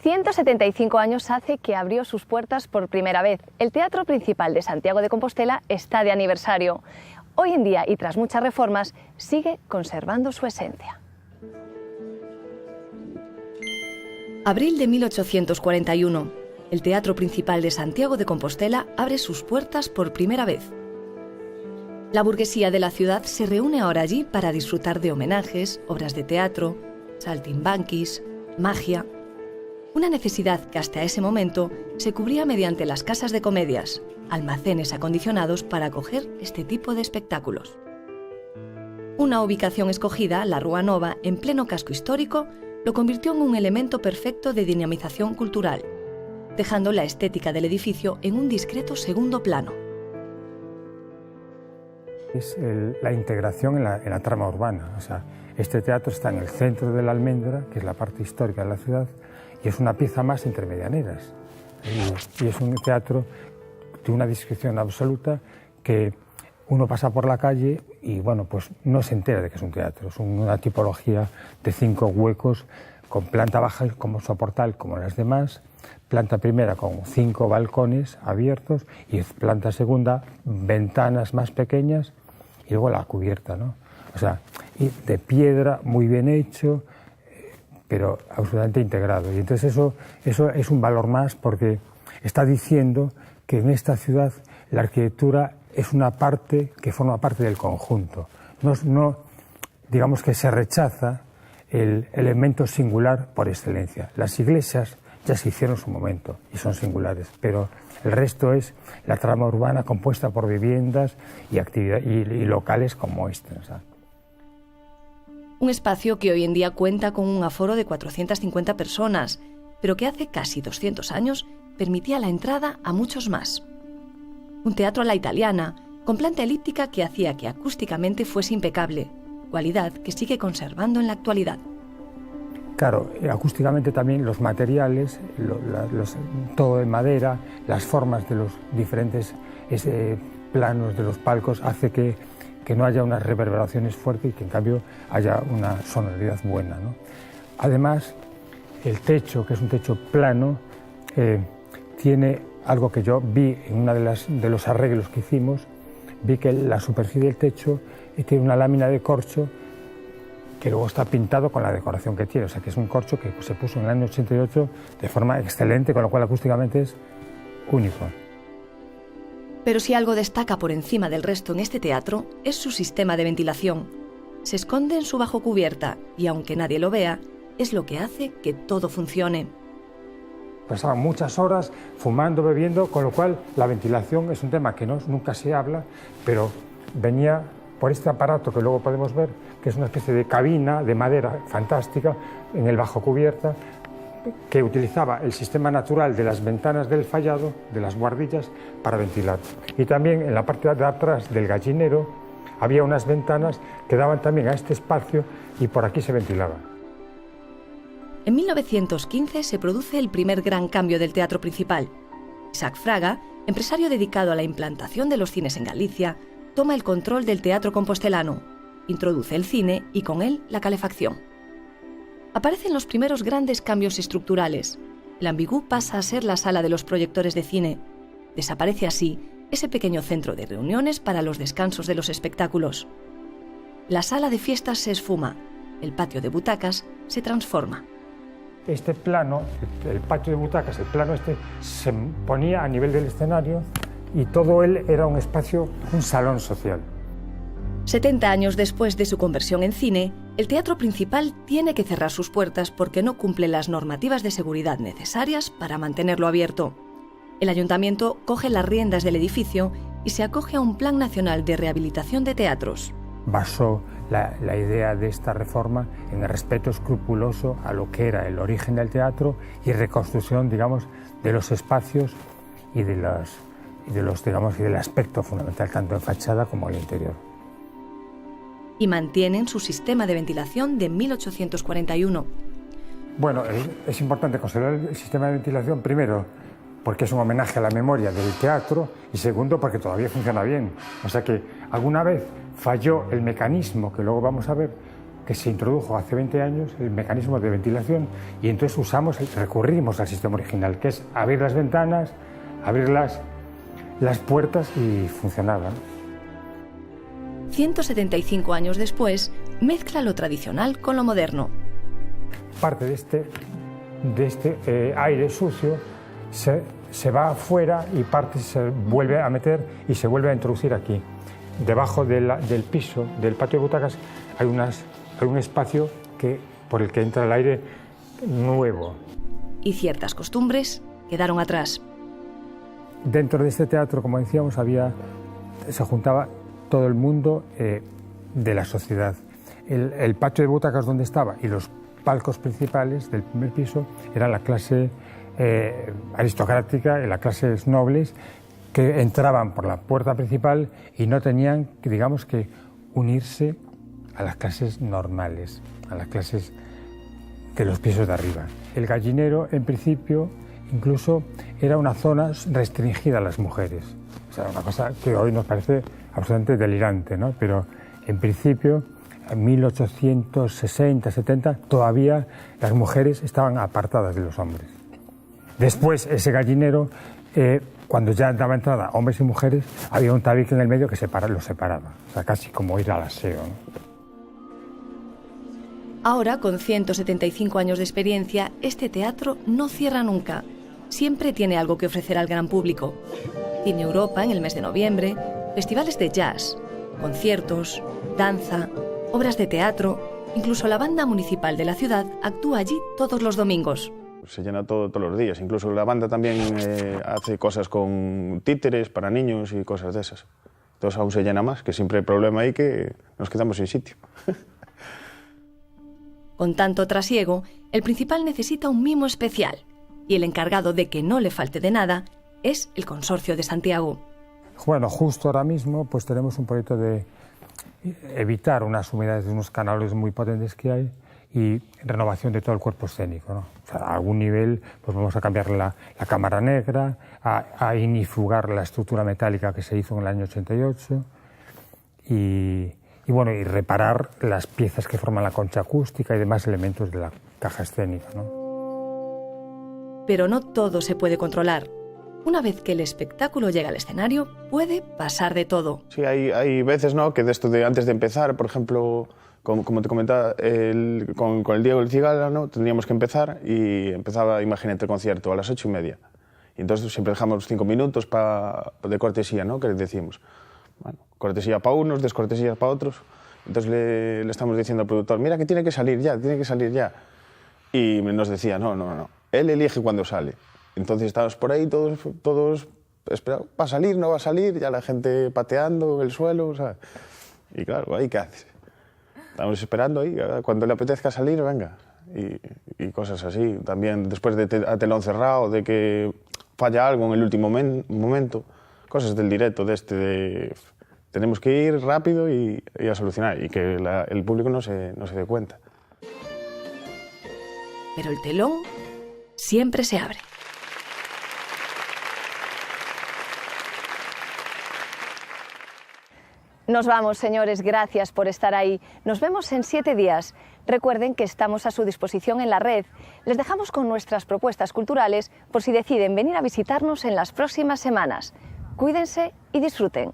175 años hace que abrió sus puertas por primera vez. El Teatro Principal de Santiago de Compostela está de aniversario. Hoy en día, y tras muchas reformas, sigue conservando su esencia. Abril de 1841. El Teatro Principal de Santiago de Compostela abre sus puertas por primera vez. La burguesía de la ciudad se reúne ahora allí para disfrutar de homenajes, obras de teatro, saltimbanquis, magia. Una necesidad que hasta ese momento se cubría mediante las casas de comedias, almacenes acondicionados para acoger este tipo de espectáculos. Una ubicación escogida, la Rúa Nova, en pleno casco histórico, lo convirtió en un elemento perfecto de dinamización cultural, dejando la estética del edificio en un discreto segundo plano. Es la integración en la trama urbana. O sea, este teatro está en el centro de la Almendra, que es la parte histórica de la ciudad, y es una pieza más entre medianeras. Y es un teatro de una discreción absoluta que uno pasa por la calle y bueno, pues no se entera de que es un teatro. Es una tipología de 5 huecos con planta baja como soportal como las demás, planta primera con 5 balcones abiertos y planta segunda ventanas más pequeñas y luego la cubierta, ¿no? O sea, de piedra, muy bien hecho, pero absolutamente integrado. Y entonces eso es un valor más porque está diciendo que en esta ciudad la arquitectura es una parte que forma parte del conjunto. No digamos que se rechaza el elemento singular por excelencia. Las iglesias ya se hicieron en su momento y son singulares, pero el resto es la trama urbana compuesta por viviendas y locales como este, ¿sabes? Un espacio que hoy en día cuenta con un aforo de 450 personas, pero que hace casi 200 años permitía la entrada a muchos más. Un teatro a la italiana, con planta elíptica que hacía que acústicamente fuese impecable, cualidad que sigue conservando en la actualidad. Claro, acústicamente también los materiales, todo de madera, las formas de los diferentes planos de los palcos hace que no haya unas reverberaciones fuertes y que en cambio haya una sonoridad buena, ¿no? Además, el techo, que es un techo plano, tiene algo que yo vi en uno de los arreglos que hicimos, vi que la superficie del techo tiene una lámina de corcho que luego está pintado con la decoración que tiene, o sea que es un corcho que se puso en el año 88 de forma excelente, con lo cual acústicamente es único. Pero si algo destaca por encima del resto en este teatro, es su sistema de ventilación. Se esconde en su bajo cubierta y, aunque nadie lo vea, es lo que hace que todo funcione. Pasaban muchas horas fumando, bebiendo, con lo cual la ventilación es un tema que nunca se habla, pero venía por este aparato que luego podemos ver, que es una especie de cabina de madera fantástica en el bajo cubierta, que utilizaba el sistema natural de las ventanas del fallado, de las buhardillas, para ventilar. Y también en la parte de atrás del gallinero había unas ventanas que daban también a este espacio y por aquí se ventilaba. En 1915 se produce el primer gran cambio del Teatro Principal. Isaac Fraga, empresario dedicado a la implantación de los cines en Galicia, toma el control del teatro compostelano, introduce el cine y con él la calefacción. Aparecen los primeros grandes cambios estructurales. El Ambigú pasa a ser la sala de los proyectores de cine. Desaparece así ese pequeño centro de reuniones para los descansos de los espectáculos. La sala de fiestas se esfuma, el patio de butacas se transforma. Este plano, el patio de butacas, el plano se ponía a nivel del escenario y todo él era un espacio, un salón social. 70 años después de su conversión en cine, el Teatro Principal tiene que cerrar sus puertas porque no cumple las normativas de seguridad necesarias para mantenerlo abierto. El ayuntamiento coge las riendas del edificio y se acoge a un Plan Nacional de Rehabilitación de Teatros. Basó la idea de esta reforma en el respeto escrupuloso a lo que era el origen del teatro y reconstrucción, digamos, de los espacios y del aspecto fundamental, tanto en fachada como en el interior. Y mantienen su sistema de ventilación de 1841. Bueno, es importante considerar el sistema de ventilación, primero, porque es un homenaje a la memoria del teatro, y segundo, porque todavía funciona bien. O sea que alguna vez falló el mecanismo, que luego vamos a ver, que se introdujo hace 20 años el mecanismo de ventilación y entonces recurrimos al sistema original, que es abrir las ventanas, abrir las puertas y funcionaba. 175 años después, mezcla lo tradicional con lo moderno. Parte de este aire sucio se va afuera y parte se vuelve a meter y se vuelve a introducir aquí. Debajo del piso, del patio de butacas, hay un espacio por el que entra el aire nuevo. Y ciertas costumbres quedaron atrás. Dentro de este teatro, como decíamos, se juntaba todo el mundo de la sociedad. El patio de butacas donde estaba y los palcos principales del primer piso eran la clase aristocrática y las clases nobles que entraban por la puerta principal y no tenían, digamos, que unirse a las clases normales, a las clases de los pisos de arriba. El gallinero, en principio, incluso era una zona restringida a las mujeres. O sea, una cosa que hoy nos parece absolutamente delirante, ¿no? Pero en principio, en 1860-70, todavía las mujeres estaban apartadas de los hombres. Después, ese gallinero, cuando ya daba entrada hombres y mujeres, había un tabique en el medio que los separaba. O sea, casi como ir al aseo, ¿no? Ahora, con 175 años de experiencia, este teatro no cierra nunca. Siempre tiene algo que ofrecer al gran público. Cine Europa en el mes de noviembre, festivales de jazz, conciertos, danza, obras de teatro. Incluso la banda municipal de la ciudad actúa allí todos los domingos. Se llena todos los días. Incluso la banda también hace cosas con títeres para niños y cosas de esas. Entonces aún se llena más, que siempre hay problema ahí que nos quedamos sin sitio. Con tanto trasiego, el principal necesita un mimo especial y el encargado de que no le falte de nada es el Consorcio de Santiago. Bueno, justo ahora mismo pues tenemos un proyecto de evitar unas humedades de unos canales muy potentes que hay y renovación de todo el cuerpo escénico, ¿no? O sea, a algún nivel pues vamos a cambiar la cámara negra, a inifugar la estructura metálica que se hizo en el año 88 y reparar las piezas que forman la concha acústica y demás elementos de la caja escénica, ¿no? Pero no todo se puede controlar. Una vez que el espectáculo llega al escenario, puede pasar de todo. Sí, hay veces, ¿no?, que de esto de antes de empezar, por ejemplo, como te comentaba, con el Diego El Cigala, ¿no?, tendríamos que empezar y empezaba, imagínate, el concierto a las 8:30. Y entonces siempre dejamos 5 minutos de cortesía, ¿no?, que decimos. Bueno, cortesía para unos, descortesía para otros. Entonces le estamos diciendo al productor, mira que tiene que salir ya. Y nos decía, no, él elige cuando sale. Entonces estábamos por ahí todos esperando, ¿va a salir, no va a salir? Ya la gente pateando en el suelo, ¿sabes? Y claro, ¿ahí qué haces? Estamos esperando ahí, cuando le apetezca salir, venga. Y cosas así. También después a telón cerrado, de que falla algo en el último momento. Cosas del directo, tenemos que ir rápido y a solucionar, y que el público no se dé cuenta. Pero el telón siempre se abre. Nos vamos, señores, gracias por estar ahí. Nos vemos en 7 días. Recuerden que estamos a su disposición en la red. Les dejamos con nuestras propuestas culturales por si deciden venir a visitarnos en las próximas semanas. Cuídense y disfruten.